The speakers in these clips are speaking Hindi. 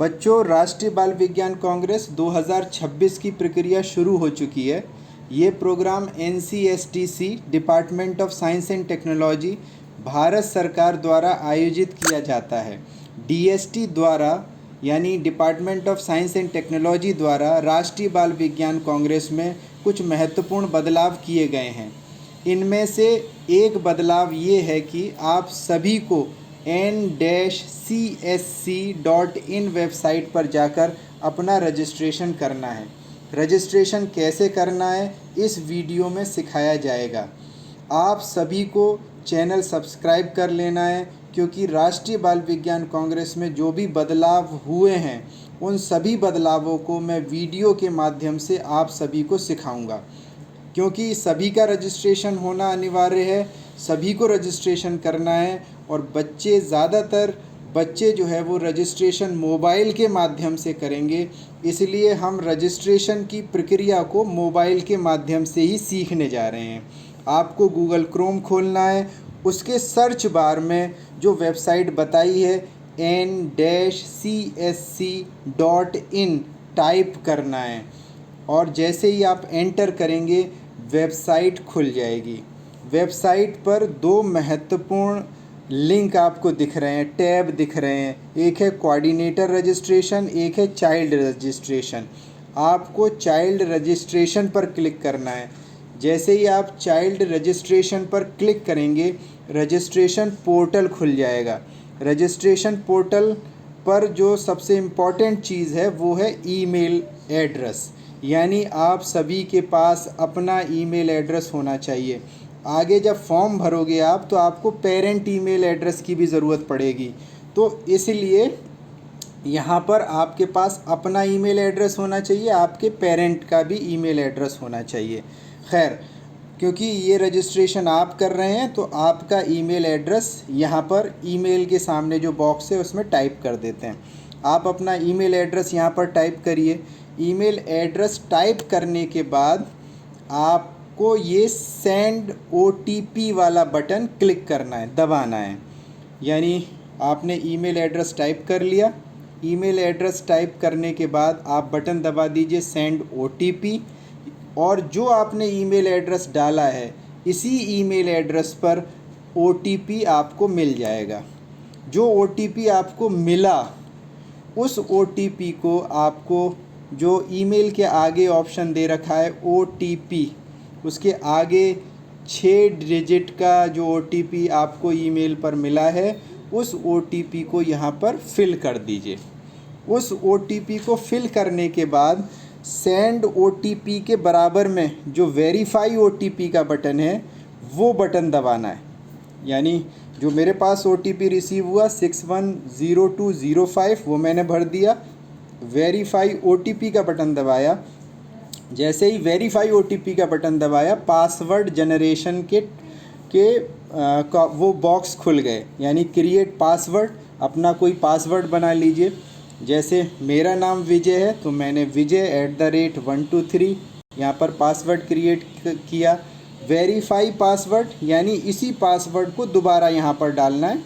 बच्चों, राष्ट्रीय बाल विज्ञान कांग्रेस 2026 की प्रक्रिया शुरू हो चुकी है। ये program NCSTC department of science and technology Bharat सरकार द्वारा आयोजित किया जाता है। DST द्वारा यानी department of science and technology द्वारा राष्ट्रीय बाल विज्ञान कांग्रेस में कुछ महत्वपूर्ण बदलाव किए गए हैं। इनमें से एक बदलाव ये है कि आप सभी को n-csc.in वेबसाइट पर जाकर अपना रजिस्ट्रेशन करना है। रजिस्ट्रेशन कैसे करना है इस वीडियो में सिखाया जाएगा। आप सभी को चैनल सब्सक्राइब कर लेना है, क्योंकि राष्ट्रीय बाल विज्ञान कांग्रेस में जो भी बदलाव हुए हैं उन सभी बदलावों को मैं वीडियो के माध्यम से आप सभी को सिखाऊंगा। क्योंकि सभी का रजिस्ट्रेशन होना अनिवार्य है, सभी को रजिस्ट्रेशन करना है। और ज़्यादातर बच्चे जो है वो रजिस्ट्रेशन मोबाइल के माध्यम से करेंगे, इसलिए हम रजिस्ट्रेशन की प्रक्रिया को मोबाइल के माध्यम से ही सीखने जा रहे हैं। आपको गूगल क्रोम खोलना है, उसके सर्च बार में जो वेबसाइट बताई है n-csc.in टाइप करना है, और जैसे ही आप एंटर करेंगे वेबसाइट खुल जाएगी। वेबसाइट पर दो महत्वपूर्ण लिंक आपको दिख रहे हैं, टैब दिख रहे हैं। एक है कोऑर्डिनेटर रजिस्ट्रेशन, एक है चाइल्ड रजिस्ट्रेशन। आपको चाइल्ड रजिस्ट्रेशन पर क्लिक करना है। जैसे ही आप चाइल्ड रजिस्ट्रेशन पर क्लिक करेंगे रजिस्ट्रेशन पोर्टल खुल जाएगा। रजिस्ट्रेशन पोर्टल पर जो सबसे इम्पॉर्टेंट चीज़ है वो है ईमेल एड्रेस, यानी आप सभी के पास अपना ईमेल एड्रेस होना चाहिए। आगे जब फॉर्म भरोगे आप तो आपको पेरेंट ईमेल एड्रेस की भी ज़रूरत पड़ेगी, तो इसलिए यहाँ पर आपके पास अपना ईमेल एड्रेस होना चाहिए, आपके पेरेंट का भी ईमेल एड्रेस होना चाहिए। खैर, क्योंकि ये रजिस्ट्रेशन आप कर रहे हैं तो आपका ईमेल एड्रेस यहाँ पर ईमेल के सामने जो बॉक्स है उसमें टाइप कर देते हैं। आप अपना ईमेल एड्रेस यहाँ पर टाइप करिए। ईमेल एड्रेस टाइप करने के बाद आपको ये सेंड OTP वाला बटन क्लिक करना है, दबाना है। यानी आपने ईमेल एड्रेस टाइप कर लिया। ईमेल एड्रेस टाइप करने के बाद आप बटन दबा दीजिए सेंड OTP, और जो आपने ईमेल एड्रेस डाला है इसी ईमेल एड्रेस पर OTP आपको मिल जाएगा। जो OTP आपको मिला उस OTP को आपको जो ईमेल के आगे ऑप्शन दे रखा है OTP, उसके आगे 6 डिजिट का जो OTP आपको ईमेल पर मिला है उस OTP को यहाँ पर फिल कर दीजिए। उस OTP को फिल करने के बाद सेंड OTP के बराबर में जो वेरीफाई OTP का बटन है वो बटन दबाना है। यानी जो मेरे पास OTP रिसीव हुआ 610205 वो मैंने भर दिया। वेरीफाई OTP का बटन दबाया। जैसे ही वेरीफाई OTP का बटन दबाया पासवर्ड जनरेशन के वो बॉक्स खुल गए, यानी क्रिएट पासवर्ड। अपना कोई पासवर्ड बना लीजिए। जैसे मेरा नाम विजय है तो मैंने विजय@123 यहाँ पर पासवर्ड क्रिएट किया। वेरीफाई पासवर्ड यानी इसी पासवर्ड को दोबारा यहाँ पर डालना है,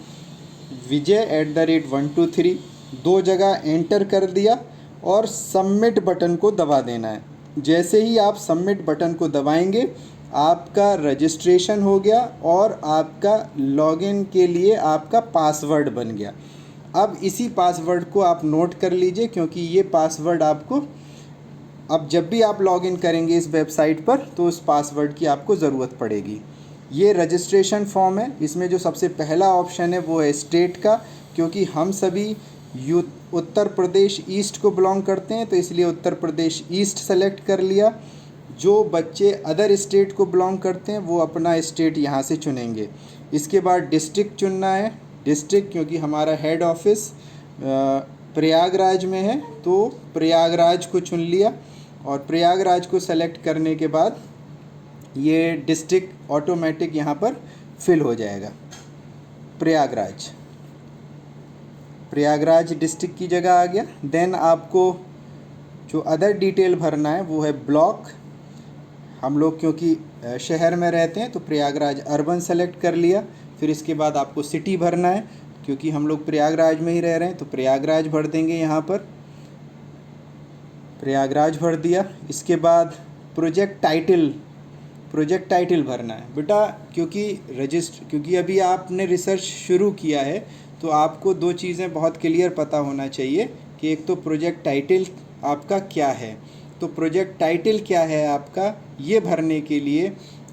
विजय@123। 2 जगह एंटर कर दिया और सबमिट बटन को दबा देना है। जैसे ही आप सबमिट बटन को दबाएंगे आपका रजिस्ट्रेशन हो गया और आपका लॉगिन के लिए आपका पासवर्ड बन गया। अब इसी पासवर्ड को आप नोट कर लीजिए, क्योंकि ये पासवर्ड आपको अब जब भी आप लॉगिन करेंगे इस वेबसाइट पर तो उस पासवर्ड की आपको ज़रूरत पड़ेगी। ये रजिस्ट्रेशन फॉर्म है। इसमें जो सबसे पहला ऑप्शन है वो है स्टेट का, क्योंकि हम सभी उत्तर प्रदेश ईस्ट को बिलोंग करते हैं तो इसलिए उत्तर प्रदेश ईस्ट सेलेक्ट कर लिया। जो बच्चे अदर स्टेट को बिलोंग करते हैं वो अपना स्टेट यहाँ से चुनेंगे। इसके बाद डिस्ट्रिक्ट चुनना है। डिस्ट्रिक्ट क्योंकि हमारा हेड ऑफिस प्रयागराज में है तो प्रयागराज को चुन लिया, और प्रयागराज को सेलेक्ट करने के बाद ये डिस्ट्रिक्ट ऑटोमेटिक यहाँ पर फिल हो जाएगा। प्रयागराज डिस्ट्रिक्ट की जगह आ गया। देन आपको जो अदर डिटेल भरना है वो है ब्लॉक। हम लोग क्योंकि शहर में रहते हैं तो प्रयागराज अर्बन सेलेक्ट कर लिया। फिर इसके बाद आपको सिटी भरना है। क्योंकि हम लोग प्रयागराज में ही रह रहे हैं तो प्रयागराज भर देंगे, यहाँ पर प्रयागराज भर दिया। इसके बाद प्रोजेक्ट टाइटल भरना है बेटा, क्योंकि अभी आपने रिसर्च शुरू किया है तो आपको दो चीज़ें बहुत क्लियर पता होना चाहिए कि एक तो प्रोजेक्ट टाइटल आपका क्या है। तो प्रोजेक्ट टाइटल क्या है आपका, ये भरने के लिए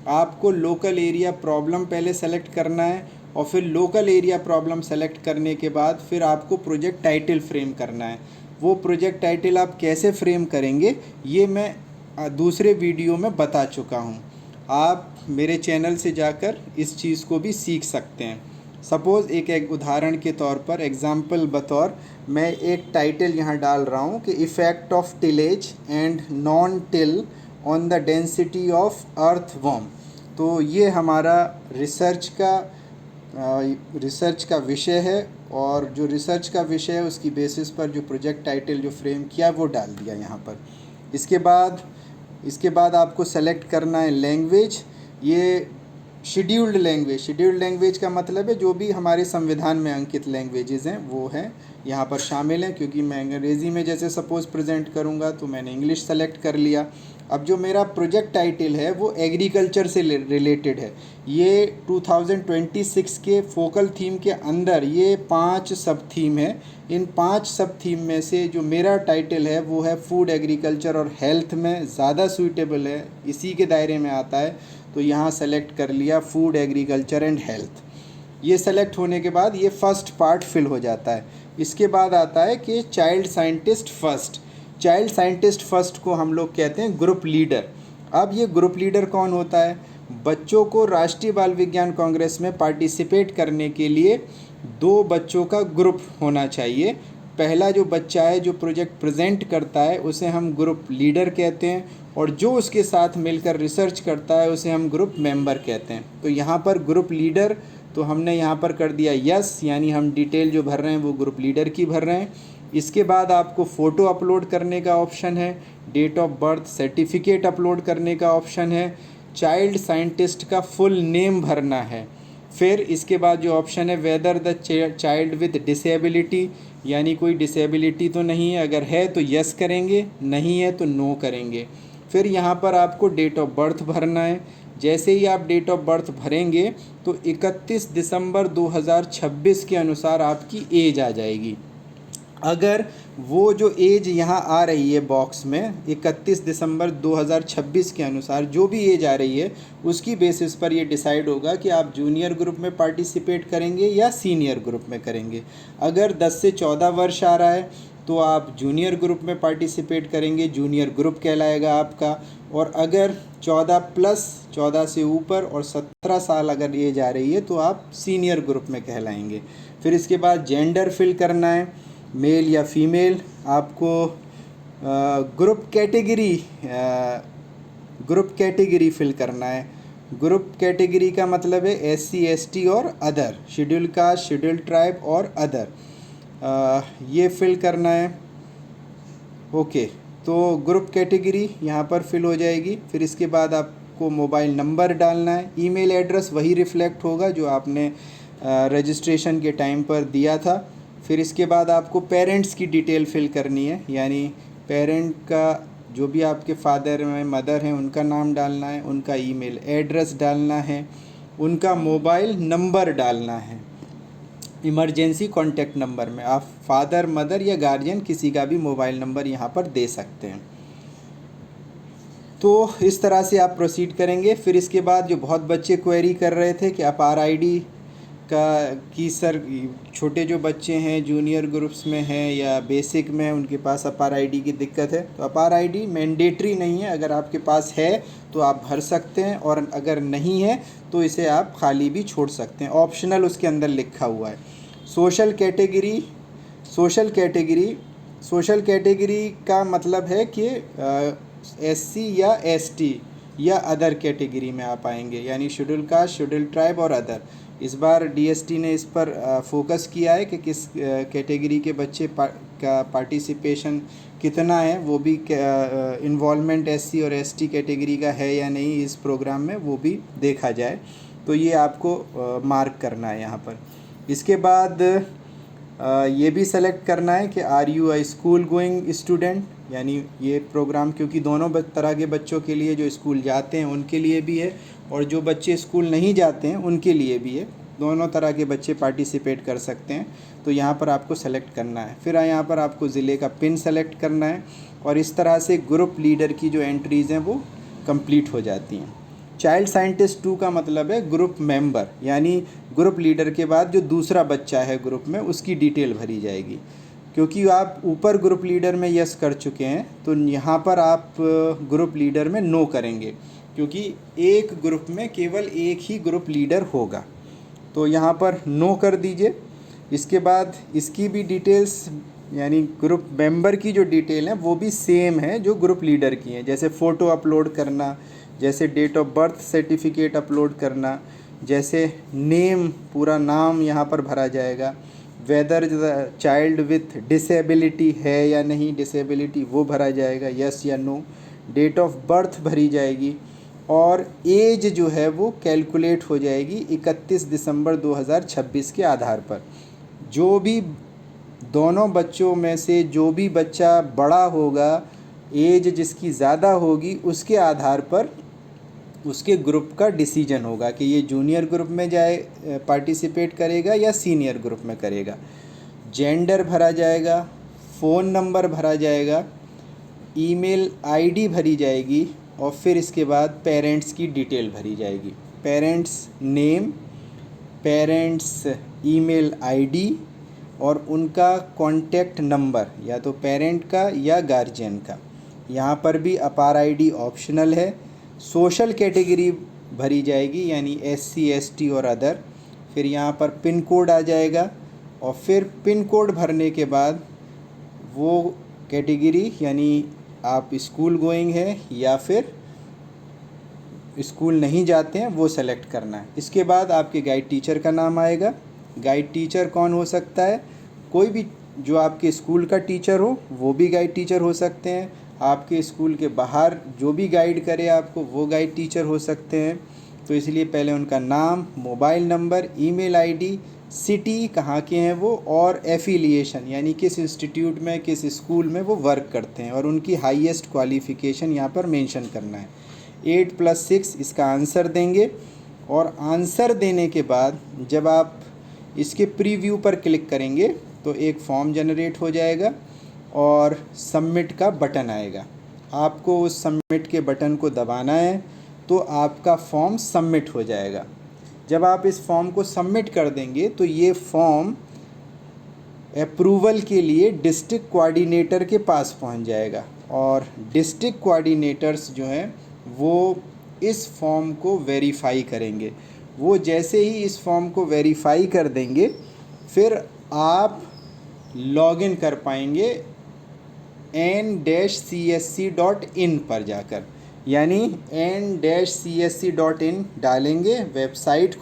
आपको लोकल एरिया प्रॉब्लम पहले सेलेक्ट करना है, और फिर लोकल एरिया प्रॉब्लम सेलेक्ट करने के बाद फिर आपको प्रोजेक्ट टाइटल फ्रेम करना है। वो प्रोजेक्ट टाइटल आप कैसे फ्रेम करेंगे ये मैं दूसरे वीडियो में बता चुका हूँ। आप मेरे चैनल से जाकर इस चीज़ को भी सीख सकते हैं। सपोज़ एक उदाहरण के तौर पर, एग्जाम्पल बतौर मैं एक टाइटल यहाँ डाल रहा हूँ कि effect of tillage and non till on the density of earthworm. तो ये हमारा रिसर्च का विषय है, और जो रिसर्च का विषय है उसकी बेसिस पर जो प्रोजेक्ट टाइटल जो फ्रेम किया वो डाल दिया यहाँ पर। इसके बाद आपको सेलेक्ट करना है लैंग्वेज। ये शेड्यूल्ड लैंग्वेज का मतलब है जो भी हमारे संविधान में अंकित लैंग्वेजेस हैं वो हैं यहाँ पर शामिल हैं। क्योंकि मैं अंग्रेज़ी में जैसे सपोज़ प्रेजेंट करूँगा तो मैंने इंग्लिश सेलेक्ट कर लिया। अब जो मेरा प्रोजेक्ट टाइटल है वो एग्रीकल्चर से रिलेटेड है। ये 2026 के फोकल थीम के अंदर ये 5 सब थीम है। इन 5 सब थीम में से जो मेरा टाइटल है वो है फूड, एग्रीकल्चर और हेल्थ में ज़्यादा सूटेबल है, इसी के दायरे में आता है। तो यहाँ सेलेक्ट कर लिया फूड, एग्रीकल्चर एंड हेल्थ। ये सेलेक्ट होने के बाद ये फर्स्ट पार्ट फिल हो जाता है। इसके बाद आता है कि चाइल्ड साइंटिस्ट फर्स्ट को हम लोग कहते हैं ग्रुप लीडर। अब ये ग्रुप लीडर कौन होता है, बच्चों को राष्ट्रीय बाल विज्ञान कांग्रेस में पार्टिसिपेट करने के लिए 2 बच्चों का ग्रुप होना चाहिए। पहला जो बच्चा है जो प्रोजेक्ट प्रेजेंट करता है उसे हम ग्रुप लीडर कहते हैं, और जो उसके साथ मिलकर रिसर्च करता है उसे हम ग्रुप मेंबर कहते हैं। तो यहाँ पर ग्रुप लीडर तो हमने यहाँ पर कर दिया यस, यानी हम डिटेल जो भर रहे हैं वो ग्रुप लीडर की भर रहे हैं। इसके बाद आपको फ़ोटो अपलोड करने का ऑप्शन है, date of birth certificate upload करने का ऑप्शन है, चाइल्ड साइंटिस्ट का फुल नेम भरना है। फिर इसके बाद जो ऑप्शन है whether the child with disability, यानी कोई डिसेबिलिटी तो नहीं है, अगर है तो यस करेंगे, नहीं है तो नो करेंगे। फिर यहाँ पर आपको डेट ऑफ बर्थ भरना है। जैसे ही आप डेट ऑफ बर्थ भरेंगे तो 31 दिसंबर 2026 के अनुसार आपकी एज आ जाएगी। अगर वो जो एज यहाँ आ रही है बॉक्स में 31 दिसंबर 2026 के अनुसार जो भी एज आ रही है उसकी बेसिस पर ये डिसाइड होगा कि आप जूनियर ग्रुप में पार्टिसिपेट करेंगे या सीनियर ग्रुप में करेंगे। अगर 10 से 14 वर्ष आ रहा है तो आप जूनियर ग्रुप में पार्टिसिपेट करेंगे, जूनियर ग्रुप कहलाएगा आपका। और अगर 14 से ऊपर और 17 साल अगर एज आ रही है तो आप सीनियर ग्रुप में कहलाएंगे। फिर इसके बाद जेंडर फिल करना है, मेल या फीमेल। आपको ग्रुप कैटेगरी फिल करना है। ग्रुप कैटेगरी का मतलब है SC ST और other, schedule caste, schedule tribe और अदर, ये फिल करना है। ओके, तो ग्रुप कैटेगरी यहाँ पर फिल हो जाएगी। फिर इसके बाद आपको मोबाइल नंबर डालना है, ईमेल एड्रेस वही रिफ्लेक्ट होगा जो आपने रजिस्ट्रेशन के टाइम पर दिया था। फिर इसके बाद आपको पेरेंट्स की डिटेल फिल करनी है, यानी पेरेंट का जो भी आपके फादर हैं, मदर हैं, उनका नाम डालना है, उनका ईमेल एड्रेस डालना है, उनका मोबाइल नंबर डालना है। इमरजेंसी कॉन्टैक्ट नंबर में आप फादर, मदर या गार्जियन किसी का भी मोबाइल नंबर यहाँ पर दे सकते हैं। तो इस तरह से आप प्रोसीड करेंगे। फिर इसके बाद जो बहुत बच्चे क्वेरी कर रहे थे कि अपार आईडी कि सर छोटे जो बच्चे हैं जूनियर ग्रुप्स में हैं या बेसिक में उनके पास अपार आईडी की दिक्कत है, तो अपार आईडी मैंडेटरी नहीं है। अगर आपके पास है तो आप भर सकते हैं, और अगर नहीं है तो इसे आप खाली भी छोड़ सकते हैं, ऑप्शनल उसके अंदर लिखा हुआ है। सोशल कैटेगरी का मतलब है कि SC या ST या अदर कैटेगरी में आप आएंगे, यानी शेड्यूल कास्ट, शेड्यूल ट्राइब और अदर। इस बार DST ने इस पर फोकस किया है कि किस कैटेगरी के बच्चे का पार्टिसिपेशन कितना है, वो भी इन्वॉल्वमेंट SC और ST कैटेगरी का है या नहीं इस प्रोग्राम में, वो भी देखा जाए। तो ये आपको मार्क करना है यहाँ पर। इसके बाद ये भी सेलेक्ट करना है कि are you a school going student, यानी ये प्रोग्राम क्योंकि दोनों तरह के बच्चों के लिए, जो स्कूल जाते हैं उनके लिए भी है और जो बच्चे स्कूल नहीं जाते हैं उनके लिए भी है। दोनों तरह के बच्चे पार्टिसिपेट कर सकते हैं। तो यहाँ पर आपको सेलेक्ट करना है। फिर यहाँ पर आपको ज़िले का पिन सेलेक्ट करना है और इस तरह से ग्रुप लीडर की जो एंट्रीज़ हैं वो कंप्लीट हो जाती हैं। चाइल्ड साइंटिस्ट 2 का मतलब है ग्रुप मेंबर, यानी ग्रुप लीडर के बाद जो दूसरा बच्चा है ग्रुप में उसकी डिटेल भरी जाएगी। क्योंकि आप ऊपर ग्रुप लीडर में यस कर चुके हैं तो यहाँ पर आप ग्रुप लीडर में नो करेंगे, क्योंकि एक ग्रुप में केवल एक ही ग्रुप लीडर होगा। तो यहाँ पर नो कर दीजिए। इसके बाद इसकी भी डिटेल्स, यानी ग्रुप मेंबर की जो डिटेल है वो भी सेम है जो ग्रुप लीडर की है। जैसे फ़ोटो अपलोड करना, जैसे date of birth certificate upload करना, जैसे नेम, पूरा नाम यहाँ पर भरा जाएगा। वेदर चाइल्ड विथ डिसेबिलिटी है या नहीं डिसेबिलिटी वो भरा जाएगा, यस या नो। डेट ऑफ बर्थ भरी जाएगी और एज जो है वो कैलकुलेट हो जाएगी 31 दिसंबर 2026 के आधार पर। जो भी दोनों बच्चों में से जो भी बच्चा बड़ा होगा, एज जिसकी ज़्यादा होगी, उसके आधार पर उसके ग्रुप का डिसीजन होगा कि ये जूनियर ग्रुप में जाए पार्टिसिपेट करेगा या सीनियर ग्रुप में करेगा। जेंडर भरा जाएगा, फ़ोन नंबर भरा जाएगा, ईमेल आईडी भरी जाएगी और फिर इसके बाद पेरेंट्स की डिटेल भरी जाएगी। Parents name, parents email ID और उनका कॉन्टैक्ट नंबर, या तो पेरेंट का या गार्जियन का। यहाँ पर भी अपार आईडी ऑप्शनल है। सोशल कैटेगरी भरी जाएगी, यानी SC ST और अदर। फिर यहाँ पर पिन कोड आ जाएगा और फिर पिन कोड भरने के बाद वो कैटेगरी, यानी आप स्कूल गोइंग है या फिर स्कूल नहीं जाते हैं, वो सेलेक्ट करना है। इसके बाद आपके गाइड टीचर का नाम आएगा। गाइड टीचर कौन हो सकता है? कोई भी जो आपके स्कूल का टीचर हो वो भी गाइड टीचर हो सकते हैं। आपके स्कूल के बाहर जो भी गाइड करे आपको वो गाइड टीचर हो सकते हैं। तो इसलिए पहले उनका नाम, mobile number, email ID, city कहाँ के हैं वो, और एफिलिएशन यानी किस इंस्टीट्यूट में, किस स्कूल में वो वर्क करते हैं, और उनकी हाईएस्ट क्वालिफ़िकेशन यहाँ पर मेंशन करना है। 8+6 इसका आंसर देंगे और आंसर देने के बाद जब आप इसके प्रीव्यू पर क्लिक करेंगे तो एक फॉर्म जनरेट हो जाएगा और सबमिट का बटन आएगा। आपको उस सबमिट के बटन को दबाना है तो आपका फॉर्म सबमिट हो जाएगा। जब आप इस फॉर्म को सबमिट कर देंगे तो ये फॉर्म अप्रूवल के लिए डिस्ट्रिक्ट कोऑर्डिनेटर के पास पहुंच जाएगा और डिस्ट्रिक्ट कोऑर्डिनेटर्स जो हैं वो इस फॉर्म को वेरीफाई करेंगे। वो जैसे ही इस फॉर्म को वेरीफाई कर देंगे फिर आप लॉगिन कर पाएंगे n-csc.in पर जाकर, यानी n-csc.in डालेंगे, वेबसाइट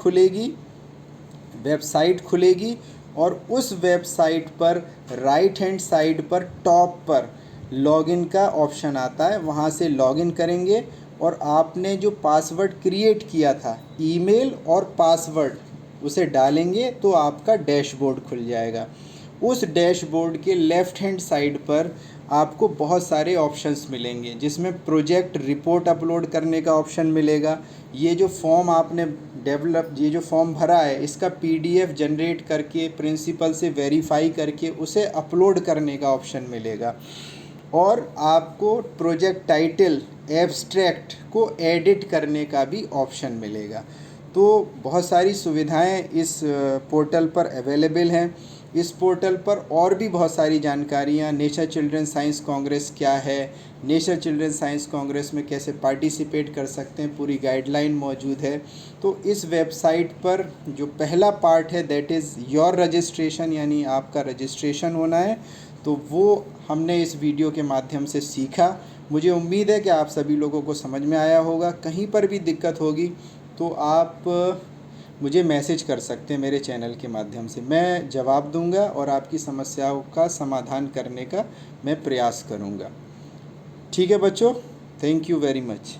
खुलेगी और उस वेबसाइट पर राइट हैंड साइड पर टॉप पर लॉगिन का ऑप्शन आता है, वहाँ से लॉगिन करेंगे और आपने जो पासवर्ड क्रिएट किया था, ईमेल और पासवर्ड, उसे डालेंगे तो आपका डैशबोर्ड खुल जाएगा। उस डैशबोर्ड के लेफ़्ट हैंड साइड पर आपको बहुत सारे ऑप्शंस मिलेंगे, जिसमें प्रोजेक्ट रिपोर्ट अपलोड करने का ऑप्शन मिलेगा। ये जो फॉर्म आपने ये जो फॉर्म भरा है इसका PDF जनरेट करके प्रिंसिपल से वेरीफाई करके उसे अपलोड करने का ऑप्शन मिलेगा और आपको प्रोजेक्ट टाइटल, एब्स्ट्रैक्ट को एडिट करने का भी ऑप्शन मिलेगा। तो बहुत सारी सुविधाएं इस पोर्टल पर अवेलेबल हैं। इस पोर्टल पर और भी बहुत सारी जानकारियाँ, नेशनल चिल्ड्रन साइंस कांग्रेस क्या है, नेशनल चिल्ड्रन साइंस कांग्रेस में कैसे पार्टिसिपेट कर सकते हैं, पूरी गाइडलाइन मौजूद है। तो इस वेबसाइट पर जो पहला पार्ट है दैट इज़ योर रजिस्ट्रेशन, यानी आपका रजिस्ट्रेशन होना है, तो वो हमने इस वीडियो के माध्यम से सीखा। मुझे उम्मीद है कि आप सभी लोगों को समझ में आया होगा। कहीं पर भी दिक्कत होगी तो आप मुझे मैसेज कर सकते हैं मेरे चैनल के माध्यम से, मैं जवाब दूंगा और आपकी समस्याओं का समाधान करने का मैं प्रयास करूंगा। ठीक है बच्चों, थैंक यू वेरी मच।